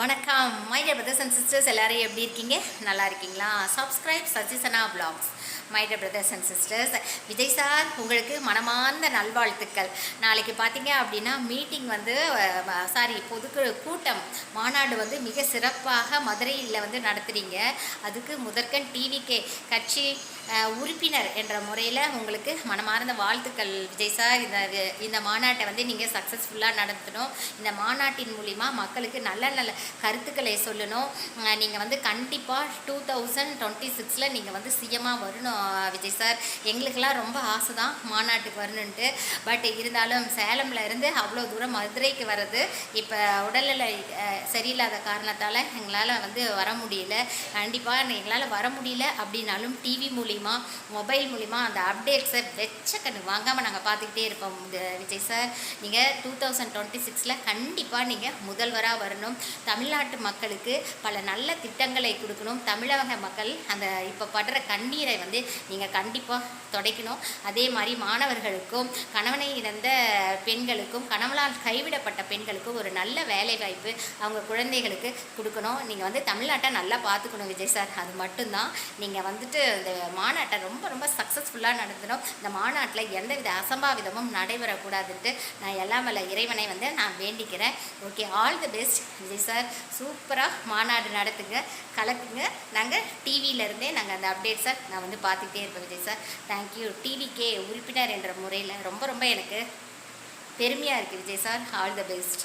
வணக்கம் my dear brothers and sisters, எல்லாரும் எப்படி இருக்கீங்க? நல்லா இருக்கீங்களா? சப்ஸ்கிரைப் சசிசனா vlogs. My dear brothers and sisters, Vijay sir உங்களுக்கு மனமார்ந்த நல்வாழ்த்துக்கள். நாளைக்கு பார்த்தீங்க அப்படின்னா மீட்டிங் வந்து கூட்டம் மாநாடு வந்து மிக சிறப்பாக மதுரையில் வந்து நடத்துகிறீங்க. அதுக்கு முதற்கண் டிவிகே கட்சி உறுப்பினர் என்ற முறையில் உங்களுக்கு மனமார்ந்த வாழ்த்துக்கள் விஜய் சார். இந்த மாநாட்டை வந்து நீங்கள் சக்ஸஸ்ஃபுல்லாக நடத்தணும். இந்த மாநாட்டின் மூலிமா மக்களுக்கு நல்ல நல்ல கருத்துக்களை சொல்லணும். நீங்கள் வந்து கண்டிப்பாக 2026 நீங்கள் வந்து சிஎம்மாக வரணும் விஜய் சார். எங்களுக்கெல்லாம் ரொம்ப ஆசை தான் மாநாட்டுக்கு வரணுன்ட்டு. பட் இருந்தாலும் சேலமில் இருந்து அவ்வளோ தூரம் மதுரைக்கு வர்றது இப்போ உடல்நிலை சரியில்லாத காரணத்தால் எங்களால் வந்து வர முடியல. கண்டிப்பாக எங்களால் வர முடியல அப்படின்னாலும் டிவி மூலிமா மொபைல் மூலிமா அந்த அப்டேட்ஸை வெச்ச கண்ணு வாங்காமல் நாங்கள் பார்த்துக்கிட்டே இருப்போம் விஜய் சார். நீங்கள் 2026 கண்டிப்பாக நீங்கள் முதல்வராக வரணும். தமிழ்நாட்டு மக்களுக்கு பல நல்ல திட்டங்களை கொடுக்கணும். தமிழக மக்கள் அந்த இப்போ படுற கண்ணீரை வந்து நீங்கள் கண்டிப்பாக துடைக்கணும். அதே மாதிரி மாணவர்களுக்கும் கணவனை இழந்த பெண்களுக்கும் கணவனால் கைவிடப்பட்ட பெண்களுக்கும் ஒரு நல்ல வேலை வாய்ப்பு அவங்க குழந்தைகளுக்கு கொடுக்கணும். நீங்கள் வந்து தமிழ்நாட்டை நல்லா பார்த்துக்கணும் விஜய் சார். அது மட்டும்தான். நீங்கள் வந்துட்டு இந்த மாநாட்டை ரொம்ப ரொம்ப சக்ஸஸ்ஃபுல்லாக நடத்தணும். இந்த மாநாட்டில் எந்தவித அசம்பாவிதமும் நடைபெறக்கூடாதுன்ட்டு நான் எல்லாம் வல்ல இறைவனை வந்து நான் வேண்டிக்கிறேன். Okay, all the best Vijay sir. சூப்பராக மாநாடு நடத்துங்க, கலக்குங்க. நாங்கள் டிவியிலேருந்தே நாங்கள் அந்த அப்டேட்ஸை நான் வந்து பார்த்துக்கிட்டே இருப்பேன் விஜய் சார். தேங்க்யூ. டிவிகே உறுப்பினர் என்ற முறையில் ரொம்ப ரொம்ப எனக்கு பெருமையாக இருக்குது Vijay sir. All the best.